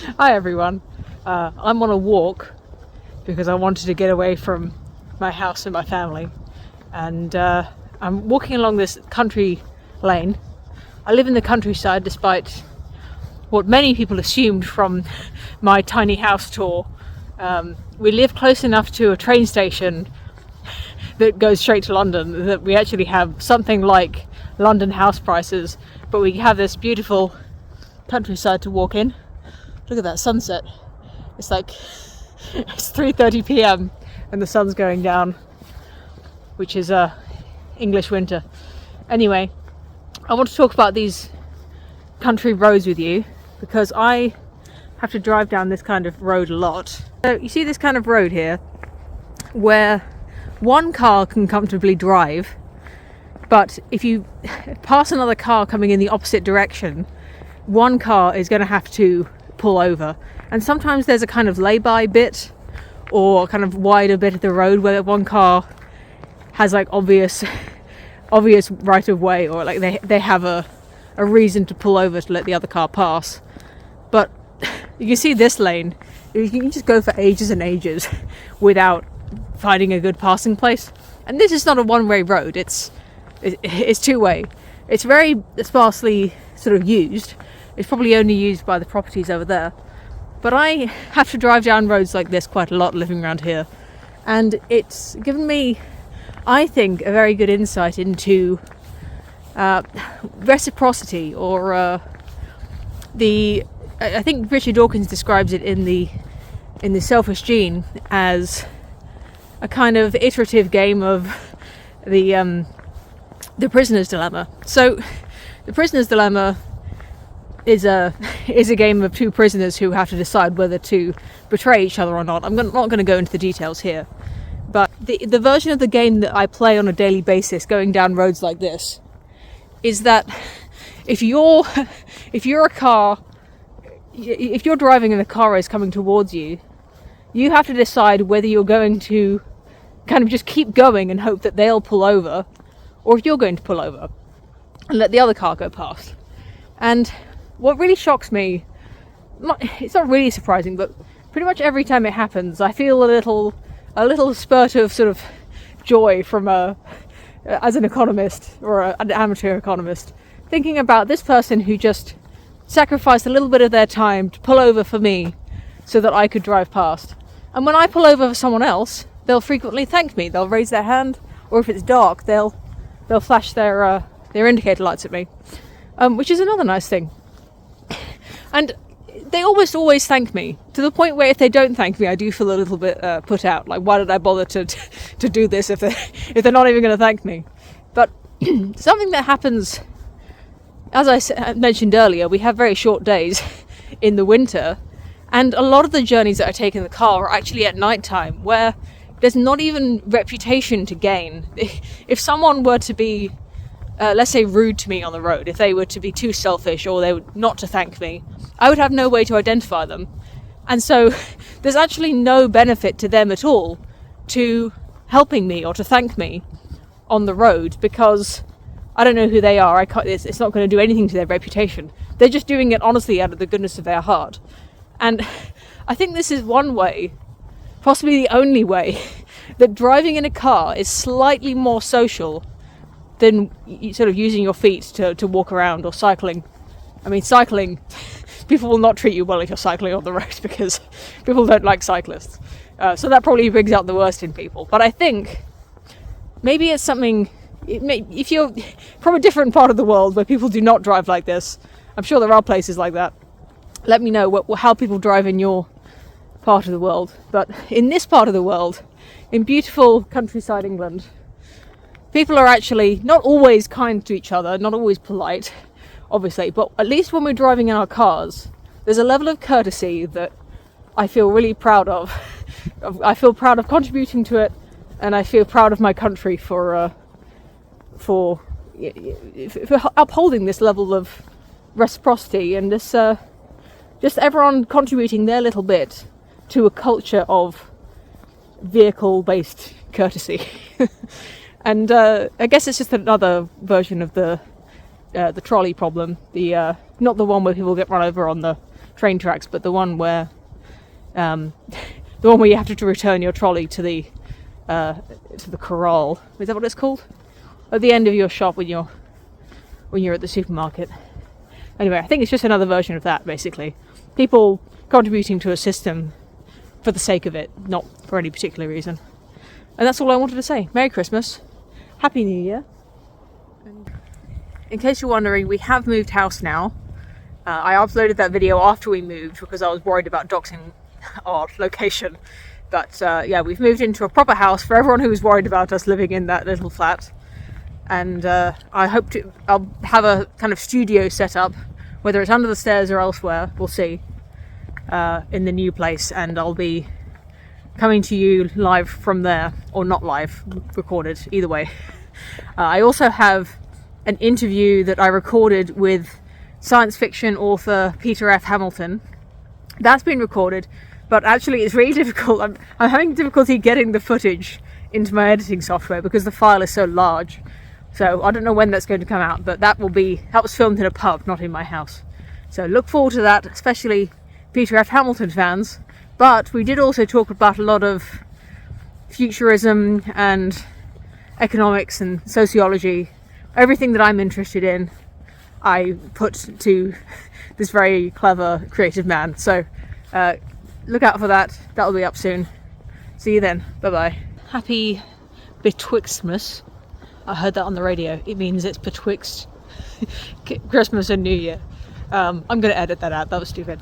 Hi everyone. I'm on a walk because I wanted to get away from my house and my family, and I'm walking along this country lane. I live in the countryside despite what many people assumed from my tiny house tour. We live close enough to a train station that goes straight to London that we actually have something like London house prices, but we have this beautiful countryside to walk in. Look at that sunset. It's like it's 3:30 p.m. and the sun's going down, which is English winter. Anyway, I want to talk about these country roads with you because I have to drive down this kind of road a lot. So you see this kind of road here where one car can comfortably drive, but if you pass another car coming in the opposite direction, one car is going to have to pull over. And sometimes there's a kind of lay-by bit or kind of wider bit of the road where one car has like obvious right of way, or like they have a reason to pull over to let the other car pass. But you can see this lane, you can just go for ages and ages without finding a good passing place. And this is not a one-way road, it's two-way. It's very sparsely sort of used. It's probably only used by the properties over there. But I have to drive down roads like this quite a lot living around here. And it's given me, I think, a very good insight into reciprocity, or I think Richard Dawkins describes it in the Selfish Gene as a kind of iterative game of the prisoner's dilemma. So the prisoner's dilemma is a game of two prisoners who have to decide whether to betray each other or not. I'm not going to go into the details here, but the version of the game that I play on a daily basis going down roads like this is that if you're driving and a car is coming towards you, you have to decide whether you're going to kind of just keep going and hope that they'll pull over, or if you're going to pull over and let the other car go past. And what really shocks me, it's not really surprising, but pretty much every time it happens, I feel a little spurt of sort of joy from as an economist or an amateur economist, thinking about this person who just sacrificed a little bit of their time to pull over for me so that I could drive past. And when I pull over for someone else, they'll frequently thank me. They'll raise their hand, or if it's dark, they'll flash their indicator lights at me, which is another nice thing. And they almost always thank me, to the point where if they don't thank me, I do feel a little bit put out. Like, why did I bother to do this if they're not even going to thank me? But something that happens, as I mentioned earlier, we have very short days in the winter, and a lot of the journeys that I take in the car are actually at night time, where there's not even reputation to gain. If someone were to be, let's say, rude to me on the road, if they were to be too selfish or they were not to thank me, I would have no way to identify them. And so there's actually no benefit to them at all to helping me or to thank me on the road, because I don't know who they are. It's not going to do anything to their reputation. They're just doing it honestly out of the goodness of their heart. And I think this is one way, possibly the only way, that driving in a car is slightly more social than sort of using your feet to walk around, or cycling. I mean, cycling, people will not treat you well if you're cycling on the road because people don't like cyclists. So that probably brings out the worst in people. But I think maybe it's something, if you're from a different part of the world where people do not drive like this, I'm sure there are places like that. Let me know how people drive in your part of the world. But in this part of the world, in beautiful countryside England, people are actually not always kind to each other, not always polite, obviously, but at least when we're driving in our cars, there's a level of courtesy that I feel really proud of. I feel proud of contributing to it, and I feel proud of my country for upholding this level of reciprocity and this just everyone contributing their little bit to a culture of vehicle-based courtesy. And I guess it's just another version of the trolley problem. Not the one where people get run over on the train tracks, but the one where you have to return your trolley to the corral. Is that what it's called? At the end of your shop when you're at the supermarket. Anyway, I think it's just another version of that, basically. People contributing to a system for the sake of it, not for any particular reason. And that's all I wanted to say. Merry Christmas. Happy New Year. In case you're wondering, we have moved house now. I uploaded that video after we moved because I was worried about doxing our location. But yeah, we've moved into a proper house for everyone who was worried about us living in that little flat. And I'll have a kind of studio set up, whether it's under the stairs or elsewhere, we'll see, in the new place, and I'll be coming to you live from there, or not live, recorded, either way. I also have an interview that I recorded with science fiction author Peter F. Hamilton. That's been recorded, but actually it's really difficult. I'm having difficulty getting the footage into my editing software because the file is so large. So I don't know when that's going to come out, but that was filmed in a pub, not in my house. So look forward to that, especially Peter F. Hamilton fans. But we did also talk about a lot of futurism and economics and sociology. Everything that I'm interested in, I put to this very clever, creative man. So look out for that. That'll be up soon. See you then. Bye-bye. Happy Betwixtmas. I heard that on the radio. It means it's betwixt Christmas and New Year. I'm going to edit that out. That was stupid.